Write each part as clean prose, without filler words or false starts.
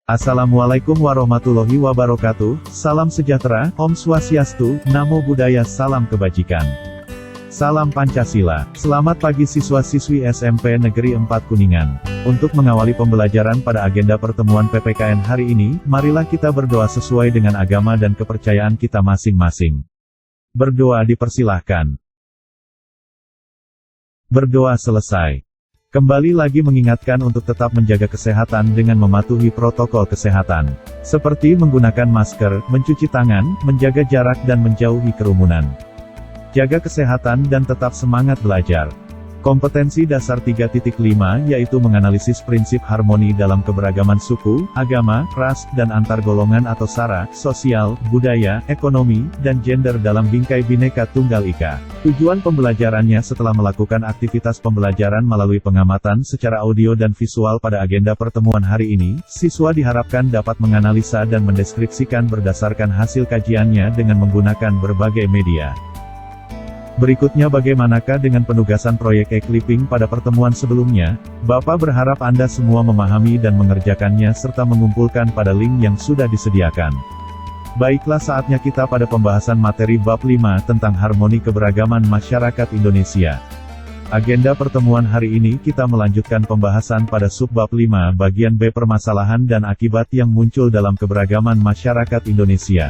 Assalamualaikum warahmatullahi wabarakatuh, salam sejahtera, Om Swastiastu, Namo Buddhaya, salam kebajikan. Salam Pancasila. Selamat pagi siswa-siswi SMP Negeri 4 Kuningan. Untuk mengawali pembelajaran pada agenda pertemuan PPKN hari ini, marilah kita berdoa sesuai dengan agama dan kepercayaan kita masing-masing. Berdoa dipersilahkan. Berdoa selesai. Kembali lagi mengingatkan untuk tetap menjaga kesehatan dengan mematuhi protokol kesehatan, seperti menggunakan masker, mencuci tangan, menjaga jarak dan menjauhi kerumunan. Jaga kesehatan dan tetap semangat belajar. Kompetensi dasar 3.5 yaitu menganalisis prinsip harmoni dalam keberagaman suku, agama, ras, dan antar golongan atau sara, sosial, budaya, ekonomi, dan gender dalam bingkai Bhinneka Tunggal Ika. Tujuan pembelajarannya setelah melakukan aktivitas pembelajaran melalui pengamatan secara audio dan visual pada agenda pertemuan hari ini, siswa diharapkan dapat menganalisa dan mendeskripsikan berdasarkan hasil kajiannya dengan menggunakan berbagai media. Berikutnya bagaimanakah dengan penugasan proyek e-clipping pada pertemuan sebelumnya? Bapak berharap Anda semua memahami dan mengerjakannya serta mengumpulkan pada link yang sudah disediakan. Baiklah, saatnya kita pada pembahasan materi bab 5 tentang harmoni keberagaman masyarakat Indonesia. Agenda pertemuan hari ini kita melanjutkan pembahasan pada subbab 5 bagian B, permasalahan dan akibat yang muncul dalam keberagaman masyarakat Indonesia.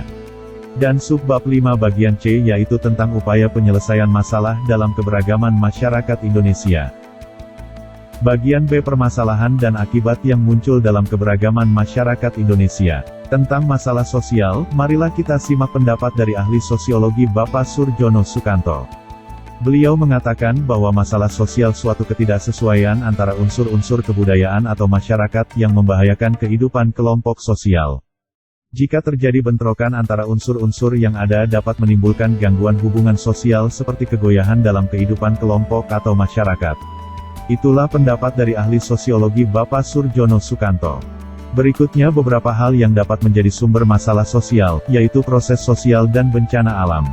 Dan subbab 5 bagian C yaitu tentang upaya penyelesaian masalah dalam keberagaman masyarakat Indonesia. Bagian B, permasalahan dan akibat yang muncul dalam keberagaman masyarakat Indonesia. Tentang masalah sosial, marilah kita simak pendapat dari ahli sosiologi Bapak Surjono Sukanto. Beliau mengatakan bahwa masalah sosial suatu ketidaksesuaian antara unsur-unsur kebudayaan atau masyarakat yang membahayakan kehidupan kelompok sosial. Jika terjadi bentrokan antara unsur-unsur yang ada dapat menimbulkan gangguan hubungan sosial seperti kegoyahan dalam kehidupan kelompok atau masyarakat. Itulah pendapat dari ahli sosiologi Bapak Surjono Sukanto. Berikutnya beberapa hal yang dapat menjadi sumber masalah sosial, yaitu proses sosial dan bencana alam.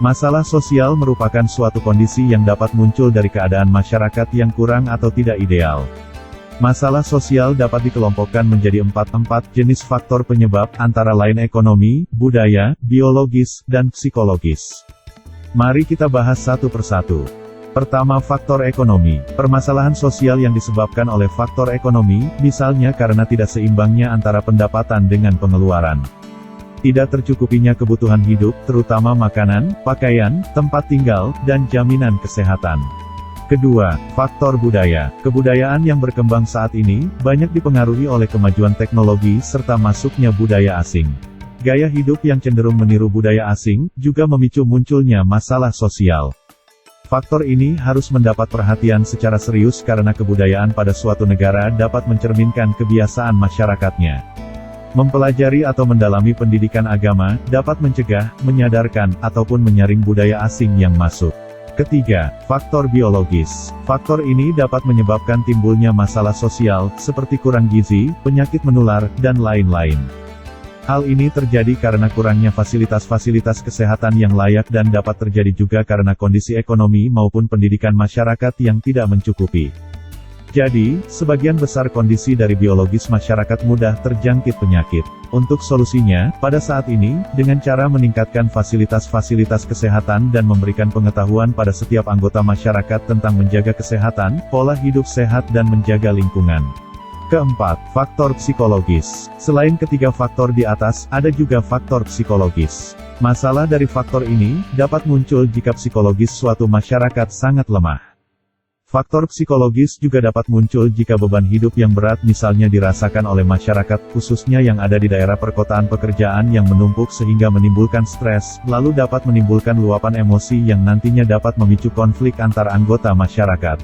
Masalah sosial merupakan suatu kondisi yang dapat muncul dari keadaan masyarakat yang kurang atau tidak ideal. Masalah sosial dapat dikelompokkan menjadi empat jenis faktor penyebab, antara lain ekonomi, budaya, biologis, dan psikologis. Mari kita bahas satu persatu. Pertama, faktor ekonomi. Permasalahan sosial yang disebabkan oleh faktor ekonomi, misalnya karena tidak seimbangnya antara pendapatan dengan pengeluaran. Tidak tercukupinya kebutuhan hidup, terutama makanan, pakaian, tempat tinggal, dan jaminan kesehatan. Kedua, faktor budaya. Kebudayaan yang berkembang saat ini, banyak dipengaruhi oleh kemajuan teknologi serta masuknya budaya asing. Gaya hidup yang cenderung meniru budaya asing, juga memicu munculnya masalah sosial. Faktor ini harus mendapat perhatian secara serius karena kebudayaan pada suatu negara dapat mencerminkan kebiasaan masyarakatnya. Mempelajari atau mendalami pendidikan agama, dapat mencegah, menyadarkan, ataupun menyaring budaya asing yang masuk. Ketiga, faktor biologis. Faktor ini dapat menyebabkan timbulnya masalah sosial, seperti kurang gizi, penyakit menular, dan lain-lain. Hal ini terjadi karena kurangnya fasilitas-fasilitas kesehatan yang layak dan dapat terjadi juga karena kondisi ekonomi maupun pendidikan masyarakat yang tidak mencukupi. Jadi, sebagian besar kondisi dari biologis masyarakat mudah terjangkit penyakit. Untuk solusinya, pada saat ini, dengan cara meningkatkan fasilitas-fasilitas kesehatan dan memberikan pengetahuan pada setiap anggota masyarakat tentang menjaga kesehatan, pola hidup sehat dan menjaga lingkungan. Keempat, faktor psikologis. Selain ketiga faktor di atas, ada juga faktor psikologis. Masalah dari faktor ini, dapat muncul jika psikologis suatu masyarakat sangat lemah. Faktor psikologis juga dapat muncul jika beban hidup yang berat misalnya dirasakan oleh masyarakat, khususnya yang ada di daerah perkotaan, pekerjaan yang menumpuk sehingga menimbulkan stres, lalu dapat menimbulkan luapan emosi yang nantinya dapat memicu konflik antar anggota masyarakat.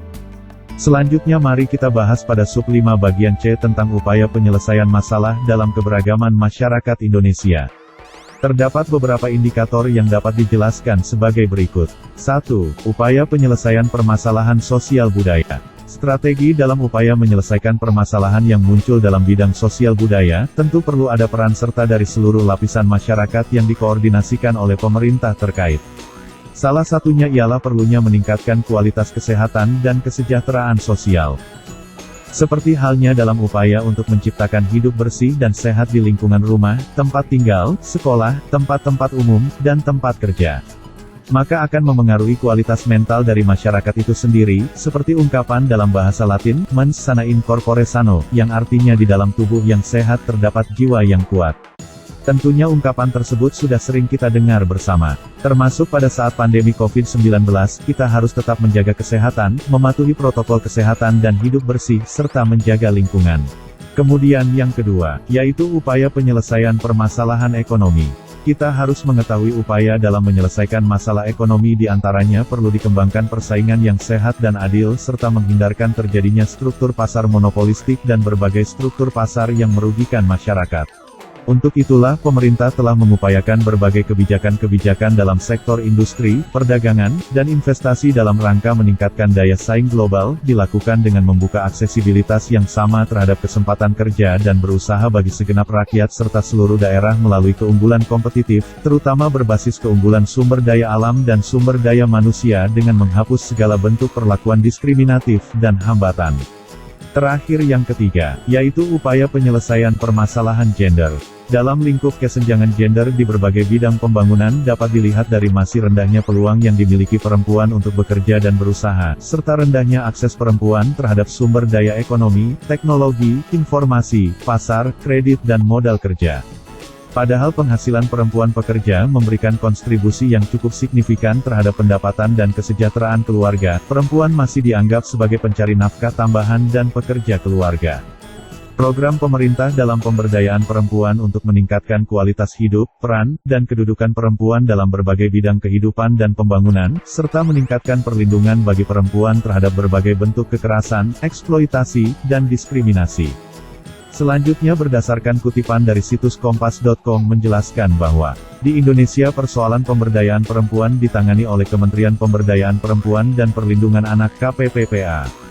Selanjutnya mari kita bahas pada sub 5 bagian C tentang upaya penyelesaian masalah dalam keberagaman masyarakat Indonesia. Terdapat beberapa indikator yang dapat dijelaskan sebagai berikut. 1. Upaya penyelesaian permasalahan sosial budaya. Strategi dalam upaya menyelesaikan permasalahan yang muncul dalam bidang sosial budaya, tentu perlu ada peran serta dari seluruh lapisan masyarakat yang dikoordinasikan oleh pemerintah terkait. Salah satunya ialah perlunya meningkatkan kualitas kesehatan dan kesejahteraan sosial. Seperti halnya dalam upaya untuk menciptakan hidup bersih dan sehat di lingkungan rumah, tempat tinggal, sekolah, tempat-tempat umum, dan tempat kerja. Maka akan memengaruhi kualitas mental dari masyarakat itu sendiri, seperti ungkapan dalam bahasa Latin, mens sana in corpore sano, yang artinya di dalam tubuh yang sehat terdapat jiwa yang kuat. Tentunya ungkapan tersebut sudah sering kita dengar bersama. Termasuk pada saat pandemi COVID-19, kita harus tetap menjaga kesehatan, mematuhi protokol kesehatan dan hidup bersih, serta menjaga lingkungan. Kemudian yang kedua, yaitu upaya penyelesaian permasalahan ekonomi. Kita harus mengetahui upaya dalam menyelesaikan masalah ekonomi diantaranya perlu dikembangkan persaingan yang sehat dan adil serta menghindarkan terjadinya struktur pasar monopolistik dan berbagai struktur pasar yang merugikan masyarakat. Untuk itulah pemerintah telah mengupayakan berbagai kebijakan-kebijakan dalam sektor industri, perdagangan, dan investasi dalam rangka meningkatkan daya saing global, dilakukan dengan membuka aksesibilitas yang sama terhadap kesempatan kerja dan berusaha bagi segenap rakyat serta seluruh daerah melalui keunggulan kompetitif, terutama berbasis keunggulan sumber daya alam dan sumber daya manusia dengan menghapus segala bentuk perlakuan diskriminatif dan hambatan. Terakhir yang ketiga, yaitu upaya penyelesaian permasalahan gender. Dalam lingkup kesenjangan gender di berbagai bidang pembangunan dapat dilihat dari masih rendahnya peluang yang dimiliki perempuan untuk bekerja dan berusaha, serta rendahnya akses perempuan terhadap sumber daya ekonomi, teknologi, informasi, pasar, kredit dan modal kerja. Padahal penghasilan perempuan pekerja memberikan kontribusi yang cukup signifikan terhadap pendapatan dan kesejahteraan keluarga, perempuan masih dianggap sebagai pencari nafkah tambahan dan pekerja keluarga. Program pemerintah dalam pemberdayaan perempuan untuk meningkatkan kualitas hidup, peran, dan kedudukan perempuan dalam berbagai bidang kehidupan dan pembangunan, serta meningkatkan perlindungan bagi perempuan terhadap berbagai bentuk kekerasan, eksploitasi, dan diskriminasi. Selanjutnya berdasarkan kutipan dari situs kompas.com menjelaskan bahwa, di Indonesia persoalan pemberdayaan perempuan ditangani oleh Kementerian Pemberdayaan Perempuan dan Perlindungan Anak KPPPA.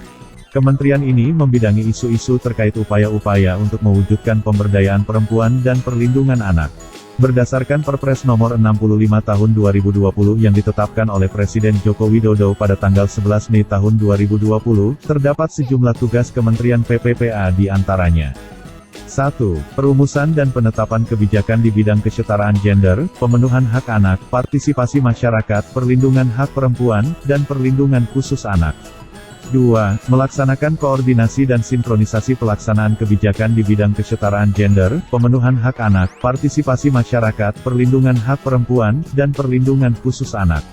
Kementerian ini membidangi isu-isu terkait upaya-upaya untuk mewujudkan pemberdayaan perempuan dan perlindungan anak. Berdasarkan Perpres Nomor 65 Tahun 2020 yang ditetapkan oleh Presiden Joko Widodo pada tanggal 11 Mei Tahun 2020, terdapat sejumlah tugas Kementerian PPPA di antaranya. 1. Perumusan dan penetapan kebijakan di bidang kesetaraan gender, pemenuhan hak anak, partisipasi masyarakat, perlindungan hak perempuan, dan perlindungan khusus anak. 2. Melaksanakan koordinasi dan sinkronisasi pelaksanaan kebijakan di bidang kesetaraan gender, pemenuhan hak anak, partisipasi masyarakat, perlindungan hak perempuan, dan perlindungan khusus anak.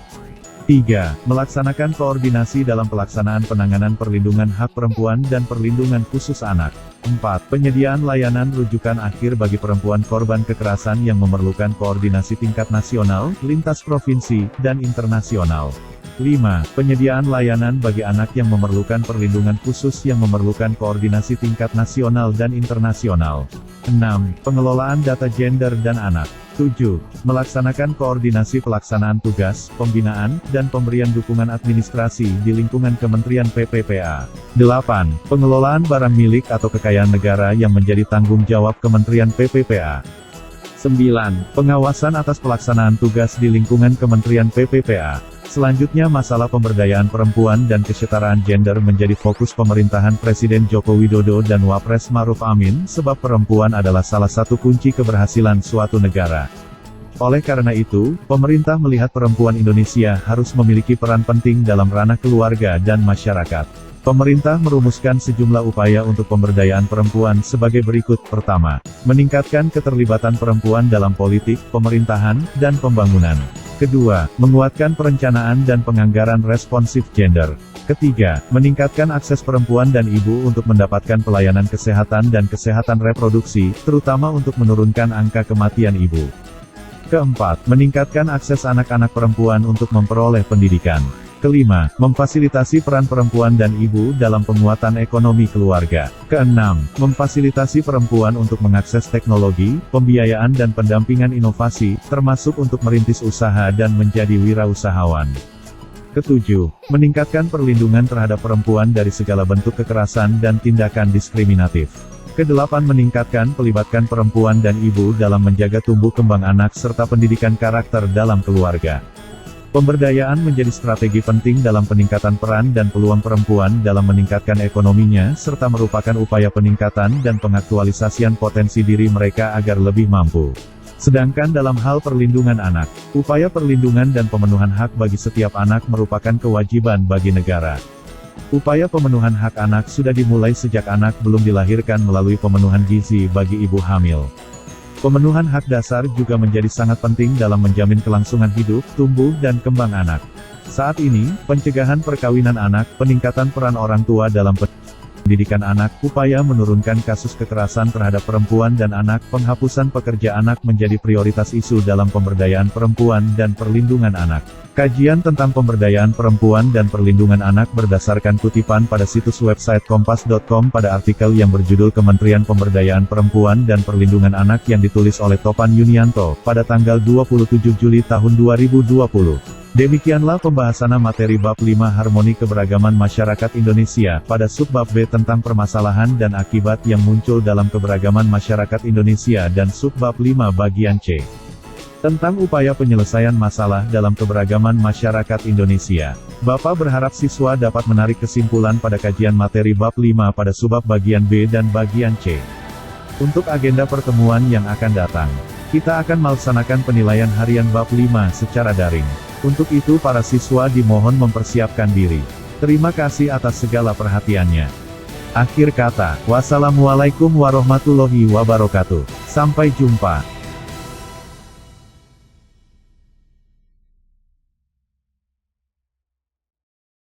3. Melaksanakan koordinasi dalam pelaksanaan penanganan perlindungan hak perempuan dan perlindungan khusus anak. 4. Penyediaan layanan rujukan akhir bagi perempuan korban kekerasan yang memerlukan koordinasi tingkat nasional, lintas provinsi, dan internasional. 5. Penyediaan layanan bagi anak yang memerlukan perlindungan khusus yang memerlukan koordinasi tingkat nasional dan internasional. 6. Pengelolaan data gender dan anak. 7. Melaksanakan koordinasi pelaksanaan tugas, pembinaan, dan pemberian dukungan administrasi di lingkungan Kementerian PPPA. 8. Pengelolaan barang milik atau kekayaan negara yang menjadi tanggung jawab Kementerian PPPA. 9. Pengawasan atas pelaksanaan tugas di lingkungan Kementerian PPPA. Selanjutnya masalah pemberdayaan perempuan dan kesetaraan gender menjadi fokus pemerintahan Presiden Joko Widodo dan Wapres Maruf Amin sebab perempuan adalah salah satu kunci keberhasilan suatu negara. Oleh karena itu, pemerintah melihat perempuan Indonesia harus memiliki peran penting dalam ranah keluarga dan masyarakat. Pemerintah merumuskan sejumlah upaya untuk pemberdayaan perempuan sebagai berikut. Pertama, meningkatkan keterlibatan perempuan dalam politik, pemerintahan, dan pembangunan. Kedua, menguatkan perencanaan dan penganggaran responsif gender. Ketiga, meningkatkan akses perempuan dan ibu untuk mendapatkan pelayanan kesehatan dan kesehatan reproduksi, terutama untuk menurunkan angka kematian ibu. Keempat, meningkatkan akses anak-anak perempuan untuk memperoleh pendidikan. Kelima, memfasilitasi peran perempuan dan ibu dalam penguatan ekonomi keluarga. Keenam, memfasilitasi perempuan untuk mengakses teknologi, pembiayaan dan pendampingan inovasi, termasuk untuk merintis usaha dan menjadi wirausahawan. Ketujuh, meningkatkan perlindungan terhadap perempuan dari segala bentuk kekerasan dan tindakan diskriminatif. Kedelapan, meningkatkan pelibatan perempuan dan ibu dalam menjaga tumbuh kembang anak serta pendidikan karakter dalam keluarga. Pemberdayaan menjadi strategi penting dalam peningkatan peran dan peluang perempuan dalam meningkatkan ekonominya serta merupakan upaya peningkatan dan pengaktualisasian potensi diri mereka agar lebih mampu. Sedangkan dalam hal perlindungan anak, upaya perlindungan dan pemenuhan hak bagi setiap anak merupakan kewajiban bagi negara. Upaya pemenuhan hak anak sudah dimulai sejak anak belum dilahirkan melalui pemenuhan gizi bagi ibu hamil. Pemenuhan hak dasar juga menjadi sangat penting dalam menjamin kelangsungan hidup, tumbuh dan kembang anak. Saat ini, pencegahan perkawinan anak, peningkatan peran orang tua dalam pendidikan anak, upaya menurunkan kasus kekerasan terhadap perempuan dan anak, penghapusan pekerja anak menjadi prioritas isu dalam pemberdayaan perempuan dan perlindungan anak. Kajian tentang pemberdayaan perempuan dan perlindungan anak berdasarkan kutipan pada situs website kompas.com pada artikel yang berjudul Kementerian Pemberdayaan Perempuan dan Perlindungan Anak yang ditulis oleh Topan Yunianto, pada tanggal 27 Juli tahun 2020. Demikianlah pembahasan materi bab 5 Harmoni Keberagaman Masyarakat Indonesia, pada subbab B tentang permasalahan dan akibat yang muncul dalam keberagaman masyarakat Indonesia dan subbab 5 bagian C. Tentang upaya penyelesaian masalah dalam keberagaman masyarakat Indonesia. Bapak berharap siswa dapat menarik kesimpulan pada kajian materi bab 5 pada subbab bagian B dan bagian C. Untuk agenda pertemuan yang akan datang, kita akan melaksanakan penilaian harian bab 5 secara daring. Untuk itu para siswa dimohon mempersiapkan diri. Terima kasih atas segala perhatiannya. Akhir kata, wassalamualaikum warahmatullahi wabarakatuh. Sampai jumpa.